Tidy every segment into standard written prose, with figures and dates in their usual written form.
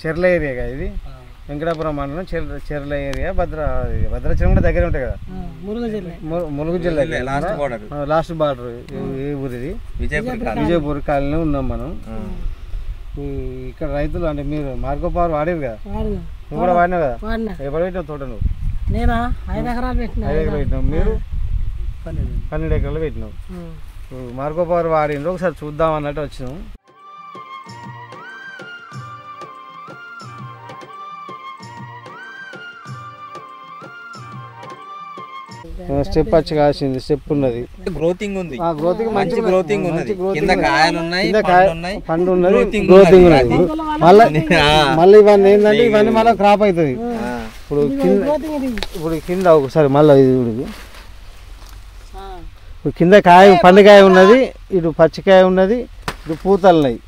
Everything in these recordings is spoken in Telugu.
చెర్ల ఏరియా ఇది వెంకటాపురం మండలం చెర్ల ఏరియా భద్రాచలం కూడా దగ్గర ఉంటాయి కదా ములుగు జిల్లా లాస్ట్ బార్డర్ ఏ ఊరిది విజయపూర్ కాలనీ ఉన్నాం మనం ఇక్కడ రైతులు అంటే మీరు మార్కో పవర్ వాడేవి కదా నువ్వు కూడా వాడినావు కదా ఎప్పుడు పెట్టినావు తోట నువ్వు 5 ఎకరాలు పెట్టినావు మీరు 12 ఎకరాలు పెట్టినావు మార్కో పవర్ వాడిండ్రు ఒకసారి చూద్దాం అన్నట్టు వచ్చినాం స్టెప్ వచ్చి కాసింది స్టెప్ ఉన్నది గ్రోతింగ్ ఉంది మంచి గ్రోతింగ్ ఉన్నది కింద కాయలు ఉన్నాయి పండు ఉన్నది గ్రోతింగ్ ఉన్నది మళ్ళీ ఇవన్నీ ఏంటంటే ఇవన్నీ మళ్ళీ క్రాప్ అవుతుంది ఇప్పుడు కింద ఒకసారి మళ్ళీ ఇది కింద కాయ పండుకాయ ఉన్నది ఇటు పచ్చికాయ ఉన్నది ఇటు పూతలు ఉన్నాయి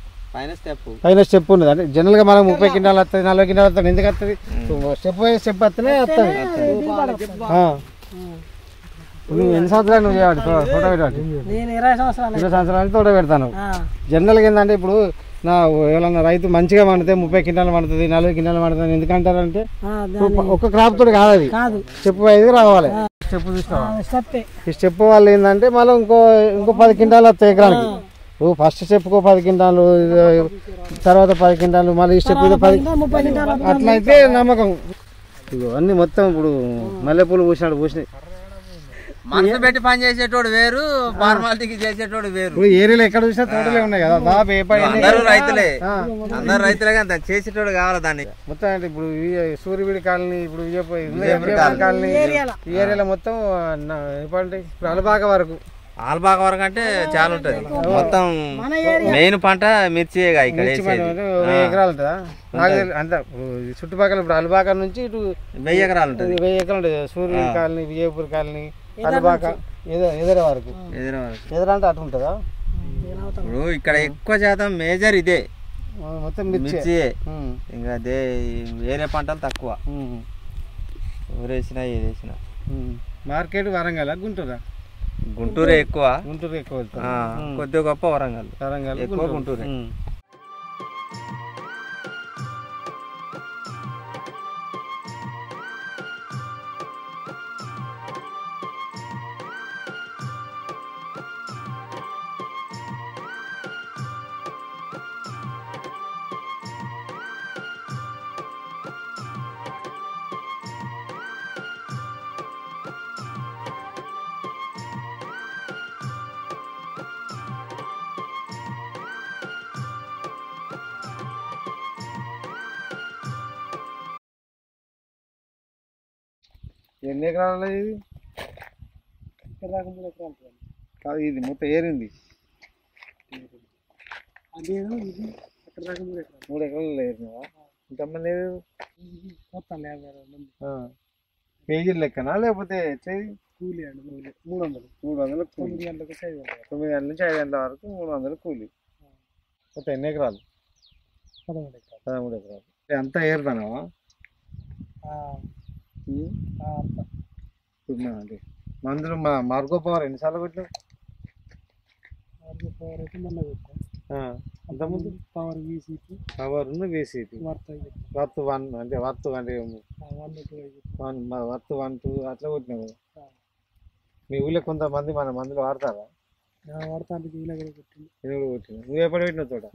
పైన స్టెప్ ఉన్నది అంటే జనరల్ గా మనం 30 క్వింటాలు వస్తుంది 40 క్వింటాలు వస్తుంది ఎందుకు వస్తుంది స్టెప్ వస్తేనే వస్తుంది నువ్వు ఎన్ని సంవత్సరాలు నువ్వు చేయబట్టి తోట పెట్టాలి 20 సంవత్సరాలు తోట పెడతాను జనరల్గా ఏంటంటే ఇప్పుడు నా ఎవరన్నా రైతు మంచిగా పండితే 30 క్వింటాలు పండుతుంది 40 క్వింటాలు పండుతుంది ఎందుకంటారంటే ఒక్క క్రాప్ తోటి కాదు అది స్టెప్ 5 రావాలి స్టెప్ చూసుకోవాలి ఈ స్టెప్ వాళ్ళు ఏంటంటే మళ్ళీ ఇంకో 10 క్వింటాలు వస్తాయి ఎకరానికి నువ్వు ఫస్ట్ స్టెప్కు 10 క్వింటాలు తర్వాత 10 క్వింటాలు మళ్ళీ ఈ స్టెప్ 10 అట్లయితే నమ్మకం ఇగో అన్ని మొత్తం ఇప్పుడు మల్లెపూలు పూసినాయి మనసు పెట్టి పని చేసేటోడు వేరు ఫార్మాలిటీకి చేసేటోడు వేరు ఇప్పుడు ఏరియాలో ఎక్కడ చూసినా తోటలే ఉన్నాయి కదా దాదాపు అందరూ రైతులే కానీ దాన్ని చేసేటోడు కావాలి దాన్ని మొత్తం అంటే ఇప్పుడు సూర్యవీడి కాలనీ ఇప్పుడు విజయపురం కాలనీ ఈ ఏరియాలో మొత్తం ఇప్పుడు అలబాక వరకు అంటే చాలా ఉంటది మొత్తం మెయిన్ పంట మిర్చి ఇక్కడ 1000 ఎకరాలు ఉంటుందా అంత చుట్టుపక్కల ఇప్పుడు అలబాక నుంచి ఇటు 1000 ఎకరాలు ఉంటుంది 1000 ఎకరాలు ఉంటుంది సూర్యవీడి కాలనీ విజయపూర్ కాలనీ అలబాక ఎదుర వరకు ఎదుర అంటే అటు ఉంటుందా ఇప్పుడు ఇక్కడ ఎక్కువ శాతం మేజర్ ఇదే మొత్తం మిర్చి ఇంకా అదే వేరే పంటలు తక్కువ ఊరేసినా ఏదేసినా మార్కెట్ వరంగల్ గుంటూరే ఎక్కువ కొద్దిగా గొప్ప వరంగల్ ఎక్కువ గుంటూరే ఎన్ని ఎకరాలు ఇది కాదు ఇది మొత్తం ఏరింది 3 ఎకరాలు ఏరినావా ఇంతమంది పేజీలు లెక్కనా లేకపోతే కూలీ అండి 300 9 గంటల నుంచి 5 గంటల వరకు 300 కూలీ మొత్తం ఎన్ని ఎకరాలు 13 ఎకరాలు అంతా ఏరుతానావా మందులు మార్కో పవర్ ఎన్నిసార్లు పెట్టావు అంతకుముందు పవర్ VCP వర్త్ 1 అంటే వర్త్ 1 2 అట్లా కొట్టినావు మీ ఊళ్ళో కొంతమంది మన మందులు వాడతారా కొట్టిన నువ్వు ఎప్పుడు పెట్టినావు తోట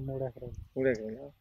3 ఎకరాలు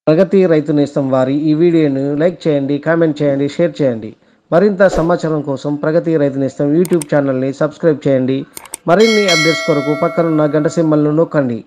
ప్రగతి రైతు నేస్తం వారి ఈ వీడియోను లైక్ చేయండి, కామెంట్ చేయండి, షేర్ చేయండి. మరింత సమాచారం కోసం ప్రగతి రైతు నేస్తం యూట్యూబ్ ఛానల్ని సబ్స్క్రైబ్ చేయండి. మరిన్ని అప్డేట్స్ కొరకు పక్కనున్న గంట సింబల్ను నొక్కండి.